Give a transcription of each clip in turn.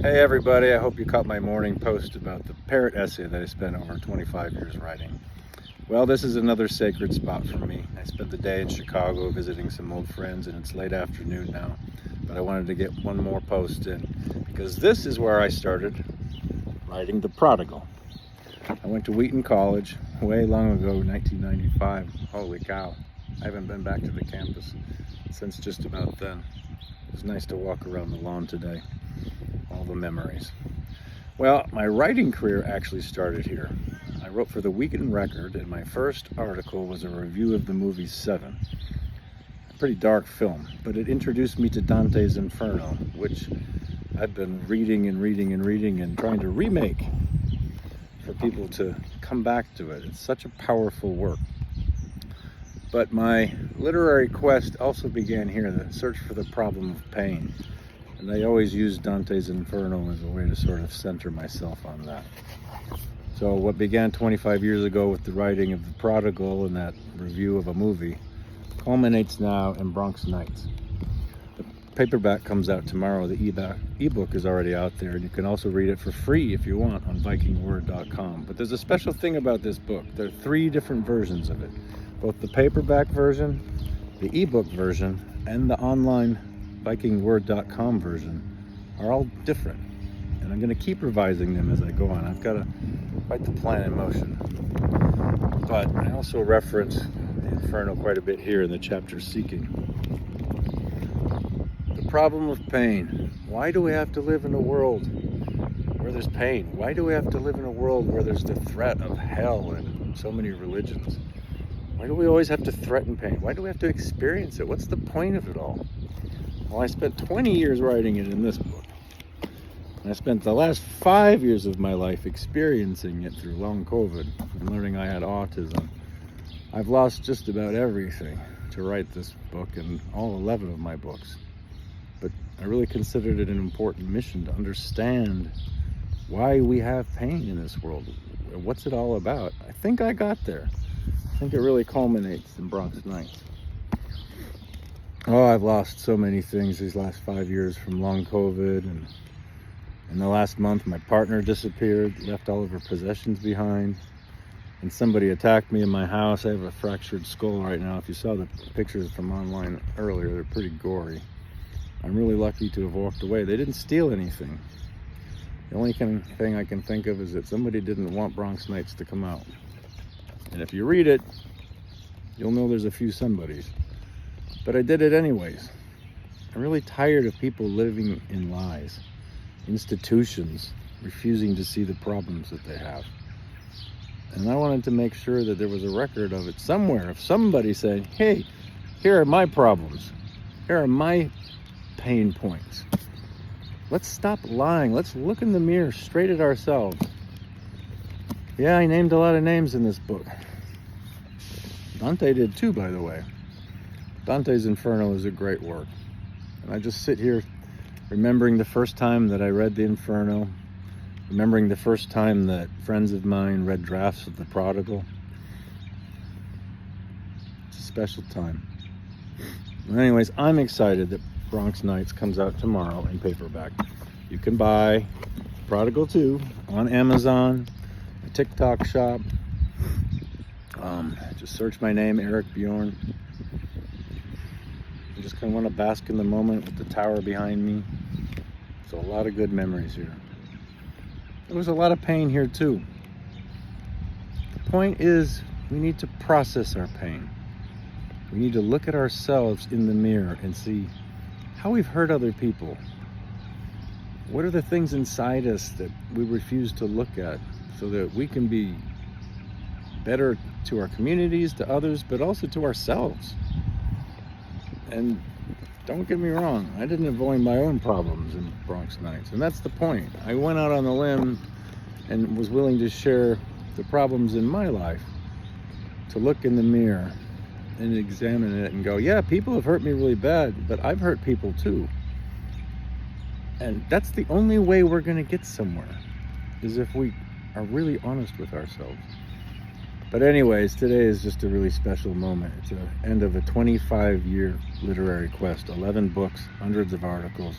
Hey everybody, I hope you caught my morning post about the parrot essay that I spent over 25 years writing. Well, this is another sacred spot for me. I spent the day in Chicago visiting some old friends, and it's late afternoon now, but I wanted to get one more post in because this is where I started writing The Prodigal. I went to Wheaton College way long ago, 1995. Holy cow, I haven't been back to the campus since just about then. It was nice to walk around the lawn today. All the memories. Well, my writing career actually started here. I wrote for the Wheaton Record, and my first article was a review of the movie Seven. A pretty dark film, but it introduced me to Dante's Inferno, which I've been reading and trying to remake for people to come back to it. It's such a powerful work. But my literary quest also began here, the search for the problem of pain. And I always use Dante's Inferno as a way to sort of center myself on that. So what began 25 years ago with the writing of The Prodigal and that review of a movie culminates now in BRONX Nights. The paperback comes out tomorrow. The ebook is already out there, and you can also read it for free if you want on vikingword.com. But there's a special thing about this book. There are 3 different versions of it. Both the paperback version, the ebook version, and the online vikingword.com version are all different, and I'm going to keep revising them as I go on. I've got to quite the plan in motion. But I also reference the Inferno quite a bit here in the chapter Seeking. The problem of pain. Why do we have to live in a world where there's pain? Why do we have to live in a world where there's the threat of hell in so many religions? Why do we always have to threaten pain? Why do we have to experience it? What's the point of it all? Well, I spent 20 years writing it in this book. And I spent the last 5 years of my life experiencing it through long COVID and learning I had autism. I've lost just about everything to write this book and all 11 of my books. But I really considered it an important mission to understand why we have pain in this world. What's it all about? I think I got there. I think it really culminates in BRONX Nights. Oh, I've lost so many things these last 5 years from long COVID, and in the last month my partner disappeared, left all of her possessions behind, and somebody attacked me in my house. I have a fractured skull right now. If you saw the pictures from online earlier, they're pretty gory. I'm really lucky to have walked away. They didn't steal anything. The only thing I can think of is that somebody didn't want BRONX Nights to come out. And if you read it, you'll know there's a few somebodies. But I did it anyways. I'm really tired of people living in lies, institutions refusing to see the problems that they have. And I wanted to make sure that there was a record of it somewhere, of somebody saying, hey, here are my problems. Here are my pain points. Let's stop lying. Let's look in the mirror straight at ourselves. Yeah, I named a lot of names in this book. Dante did too, by the way. Dante's Inferno is a great work. And I just sit here remembering the first time that I read the Inferno, remembering the first time that friends of mine read drafts of The Prodigal. It's a special time. Well, anyways, I'm excited that BRONX Nights comes out tomorrow in paperback. You can buy Prodigal 2 on Amazon, a TikTok shop. Just search my name, Eric Bjorn. I just kind of want to bask in the moment with the tower behind me. So a lot of good memories here. There was a lot of pain here too. The point is, we need to process our pain. We need to look at ourselves in the mirror and see how we've hurt other people. What are the things inside us that we refuse to look at so that we can be better to our communities, to others, but also to ourselves? And don't get me wrong, I didn't avoid my own problems in BRONX Nights, and that's the point. I went out on the limb and was willing to share the problems in my life, to look in the mirror and examine it and go, yeah, people have hurt me really bad, but I've hurt people too. And that's the only way we're going to get somewhere, is if we are really honest with ourselves. But anyways, today is just a really special moment. It's the end of a 25-year literary quest, 11 books, hundreds of articles.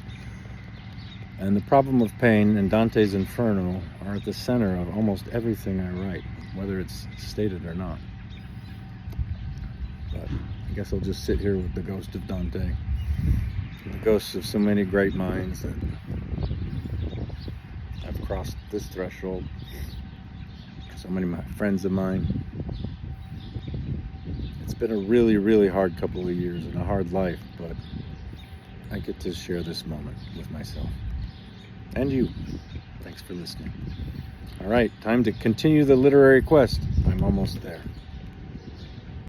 And the problem of pain and Dante's Inferno are at the center of almost everything I write, whether it's stated or not. But I guess I'll just sit here with the ghost of Dante, the ghosts of so many great minds that have crossed this threshold. So many of my friends of mine. It's been a really, really hard couple of years and a hard life, but I get to share this moment with myself. And you. Thanks for listening. All right, time to continue the literary quest. I'm almost there.